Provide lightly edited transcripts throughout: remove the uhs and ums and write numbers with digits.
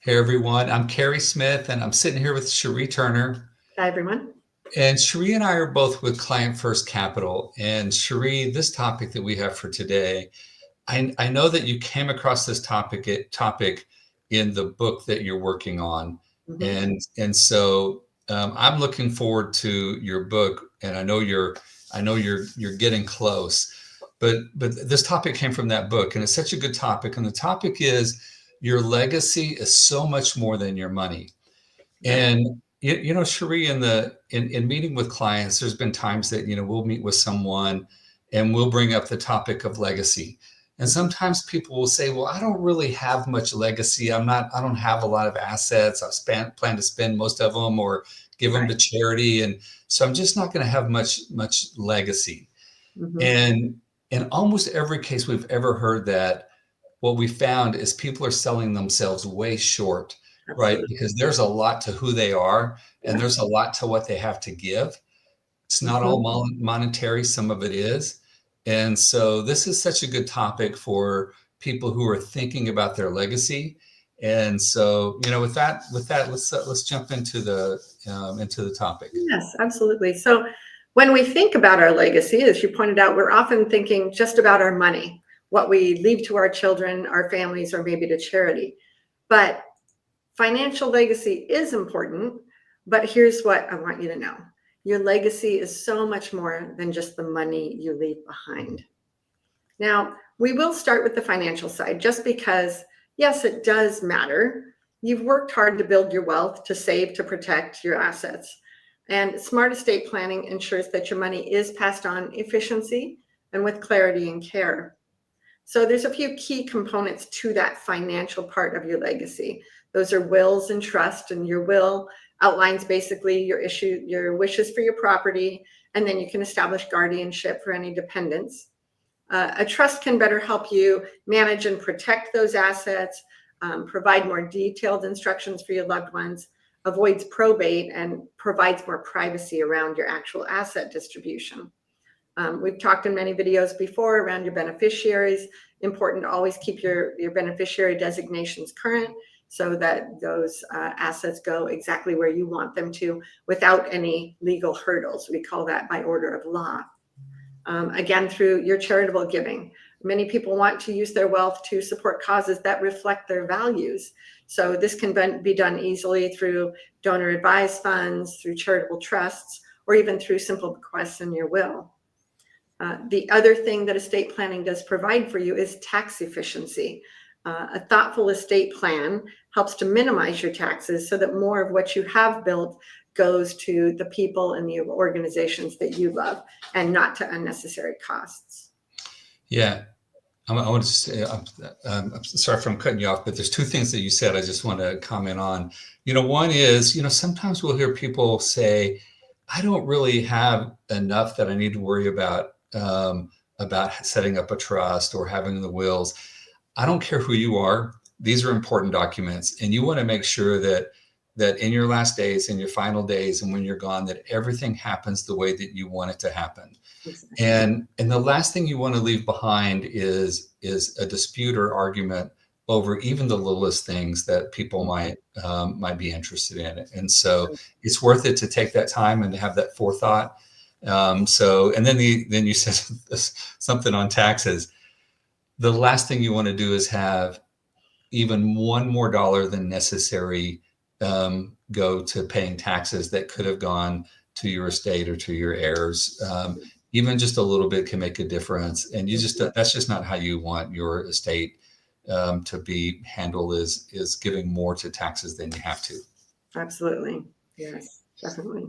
Hey everyone, I'm Cary Smith and I'm sitting here with Cheri Turner. Hi, everyone. And Cheri and I are both with Client First Capital. And Cheri, this topic that we have for today, I know that you came across this topic in the book that you're working on. Mhm. And so I'm looking forward to your book, and I know you're getting close. But this topic came from that book, and it's such a good topic. And the topic is your legacy is so much more than your money. Right. And Cherie, in meeting with clients, there's been times that we'll meet with someone, and we'll bring up the topic of legacy. And Mhm. sometimes people will say, "Well, I don't really have much legacy. I don't have a lot of assets. Plan to spend most of them or give them to Right. charity, and so I'm just not going to have much legacy." Mhm. And in almost every case we've ever heard that, what we found is people are selling themselves way short, right? Absolutely. Because there's a lot to who they are, and Yeah. there's a lot to what they have to give. It's not all Mhm. monetary, some of it is. And so this is such a good topic for people who are thinking about their legacy. And so, with that, let's jump into the topic. Yes, absolutely. So when we think about our legacy, as you pointed out, we're often thinking just about our money, what we leave to our children, our families, or maybe to charity. But financial legacy is important. But here's what I want you to know. Your legacy is so much more than just the money you leave behind. Now, we will start with the financial side just because, yes, it does matter. You've worked hard to build your wealth, to save, to protect your assets. And smart estate planning ensures that your money is passed on efficiency and with clarity and care. So there's a few key components to that financial part of your legacy. Those are wills and trust, and your will outlines basically your wishes for your property, and then you can establish guardianship for any dependents. A trust can better help you manage and protect those assets, provide more detailed instructions for your loved ones, avoids probate, and provides more privacy around your actual asset distribution. We've talked in many videos before around your beneficiaries. Important to always keep your beneficiary designations current so that those assets go exactly where you want them to without any legal hurdles. We call that by order of law. Again, through your charitable giving. Many people want to use their wealth to support causes that reflect their values. So this can be done easily through donor advised funds, through charitable trusts, or even through simple bequests in your will. The other thing that estate planning does provide for you is tax efficiency. A thoughtful estate plan helps to minimize your taxes so that more of what you have built goes to the people and the organizations that you love and not to unnecessary costs. Yeah, I want to say, I'm sorry if I'm cutting you off, but there's two things that you said I just want to comment on. One is, sometimes we'll hear people say, I don't really have enough that I need to worry about setting up a trust or having the wills. I don't care who you are. These are important documents, and you want to make sure that in your last days, in your final days, and when you're gone, that everything happens the way that you want it to happen. Exactly. And the last thing you want to leave behind is a dispute or argument over even the littlest things that people might be interested in. And so it's worth it to take that time and to have that forethought. And then you said something on taxes. The last thing you want to do is have even one more dollar than necessary go to paying taxes that could have gone to your estate or to your heirs. Even just a little bit can make a difference, and that's just not how you want your estate to be handled. Is giving more to taxes than you have to. Absolutely. Yes, definitely.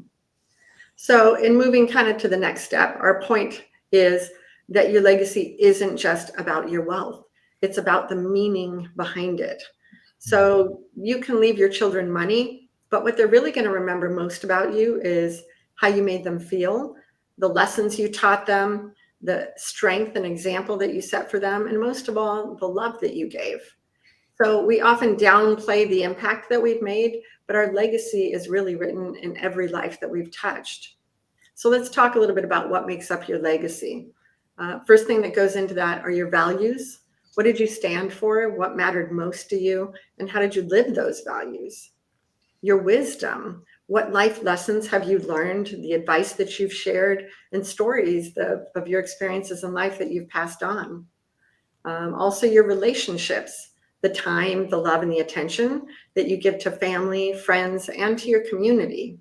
So, in moving kind of to the next step, our point is that your legacy isn't just about your wealth, it's about the meaning behind it. So, you can leave your children money, but what they're really going to remember most about you is how you made them feel, the lessons you taught them, the strength and example that you set for them, and most of all, the love that you gave. So, we often downplay the impact that we've made, but our legacy is really written in every life that we've touched. So let's talk a little bit about what makes up your legacy. First thing that goes into that are your values. What did you stand for? What mattered most to you? And how did you live those values? Your wisdom. What life lessons have you learned? The advice that you've shared and stories of your experiences in life that you've passed on. Also, your relationships, the time, the love, and the attention that you give to family, friends, and to your community.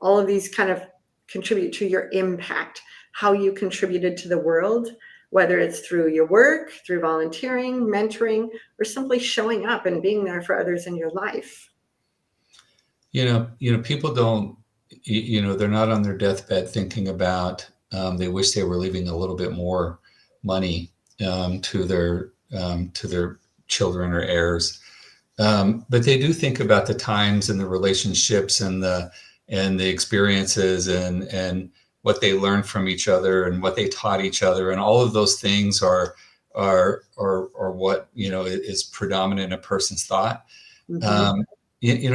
All of these kind of contribute to your impact, how you contributed to the world, whether it's through your work, through volunteering, mentoring, or simply showing up and being there for others in your life. People don't, they're not on their deathbed thinking about, they wish they were leaving a little bit more money to their children or heirs. But they do think about the times and the relationships and the experiences and what they learned from each other and what they taught each other, and all of those things are what is predominant in a person's thought. Mm-hmm.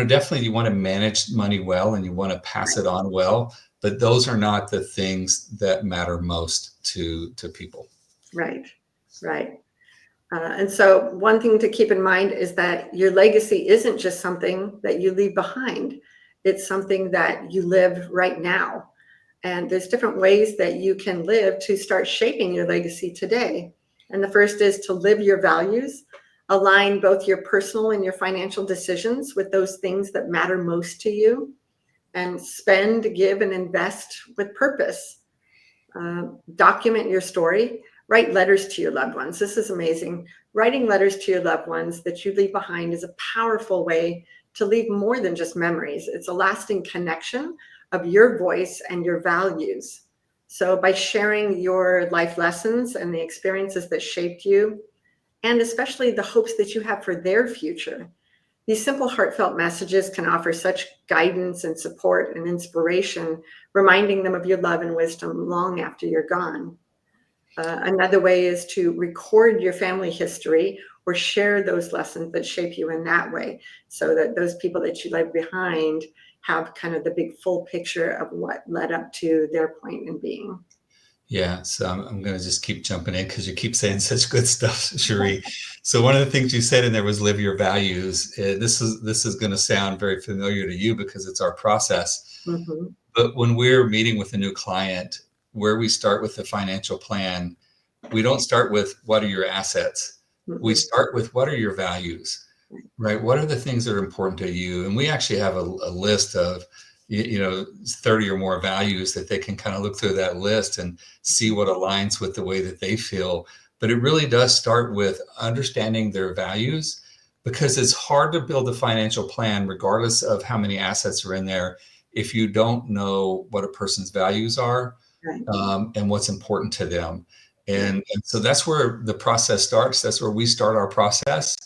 Definitely you want to manage money well and you want to pass it on well, but those are not the things that matter most to people. Right, right. And so one thing to keep in mind is that your legacy isn't just something that you leave behind. It's something that you live right now. And there's different ways that you can live to start shaping your legacy today. And the first is to live your values, align both your personal and your financial decisions with those things that matter most to you, and spend, give, and invest with purpose. Document your story. Write letters to your loved ones. This is amazing. Writing letters to your loved ones that you leave behind is a powerful way to leave more than just memories. It's a lasting connection of your voice and your values. So by sharing your life lessons and the experiences that shaped you, and especially the hopes that you have for their future, these simple, heartfelt messages can offer such guidance and support and inspiration, reminding them of your love and wisdom long after you're gone. Another way is to record your family history or share those lessons that shape you in that way, so that those people that you leave behind have kind of the big full picture of what led up to their point in being. Yeah, so I'm going to just keep jumping in because you keep saying such good stuff, Cheri. So one of the things you said in there was live your values. This is going to sound very familiar to you because it's our process. Mm-hmm. But when we're meeting with a new client, where we start with the financial plan, we don't start with what are your assets. We Mm-hmm. start with what are your values, right? What are the things that are important to you? And we actually have a list of 30 or more values that they can kind of look through that list and see what aligns with the way that they feel. But it really does start with understanding their values, because it's hard to build a financial plan regardless of how many assets are in there if you don't know what a person's values are, Right. and what's important to them. Yeah. And so that's where the process starts. That's where we start our process.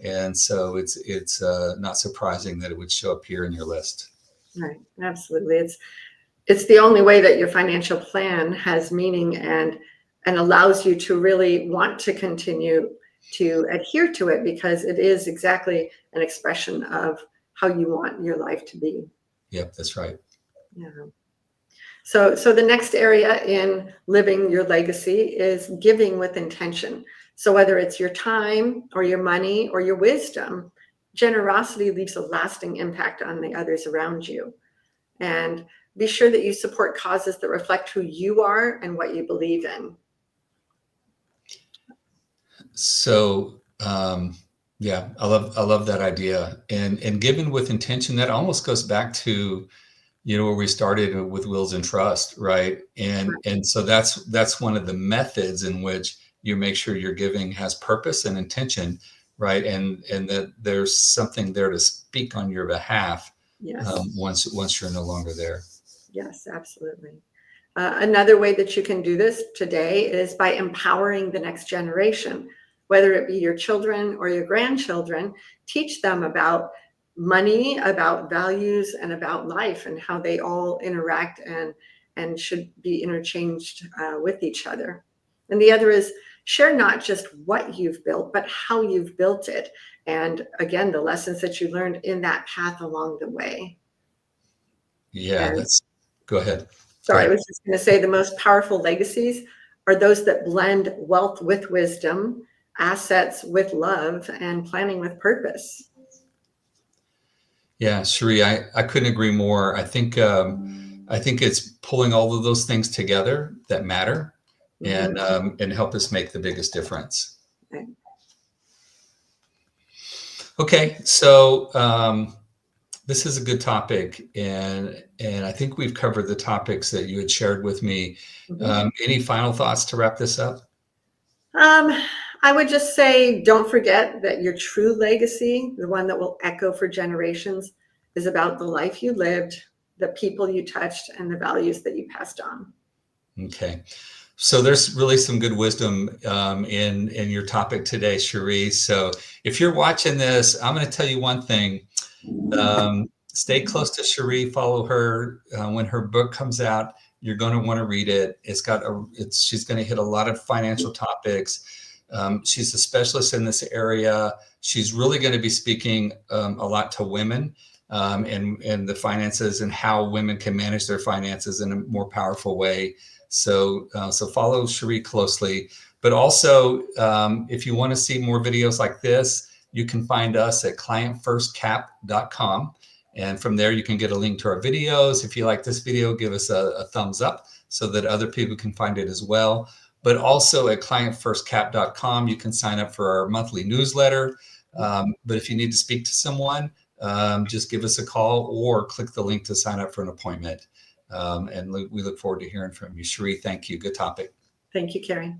And so it's not surprising that it would show up here in your list. Right. Absolutely. It's the only way that your financial plan has meaning and allows you to really want to continue to adhere to it, because it is exactly an expression of how you want your life to be. Yep, that's right. Yeah. So the next area in living your legacy is giving with intention. So whether it's your time or your money or your wisdom, generosity leaves a lasting impact on the others around you. And be sure that you support causes that reflect who you are and what you believe in. So yeah, I love that idea. And given with intention, that almost goes back to where we started with wills and trust, right? And so that's one of the methods in which you make sure your giving has purpose and intention, right? And that there's something there to speak on your behalf, Yes. once you're no longer there. Yes, absolutely. Another way that you can do this today is by empowering the next generation, whether it be your children or your grandchildren. Teach them about money, about values, and about life, and how they all interact and should be interchanged with each other. And the other is share not just what you've built, but how you've built it. And again, the lessons that you learned in that path along the way. Yeah, And go ahead. Go sorry, I ahead. was just going to say the most powerful legacies are those that blend wealth with wisdom, assets with love and planning with purpose. Yeah, Cheri, I couldn't agree more. I think it's pulling all of those things together that matter and help us make the biggest difference. Okay. Okay, so this is a good topic, and I think we've covered the topics that you had shared with me. Any final thoughts to wrap this up? I would just say, don't forget that your true legacy, the one that will echo for generations, is about the life you lived, the people you touched, and the values that you passed on. Okay. So there's really some good wisdom in your topic today, Cheri. So if you're watching this, I'm going to tell you one thing. Stay close to Cheri. Follow her when her book comes out. You're going to want to read it. She's going to hit a lot of financial topics. She's a specialist in this area. She's really going to be speaking a lot to women and the finances and how women can manage their finances in a more powerful way. So follow Cheri closely. But also, if you want to see more videos like this, you can find us at clientfirstcap.com. And from there, you can get a link to our videos. If you like this video, give us a thumbs up so that other people can find it as well. But also at clientfirstcap.com, you can sign up for our monthly newsletter. But if you need to speak to someone, just give us a call or click the link to sign up for an appointment. And we look forward to hearing from you. Cheri, thank you. Good topic. Thank you, Cary.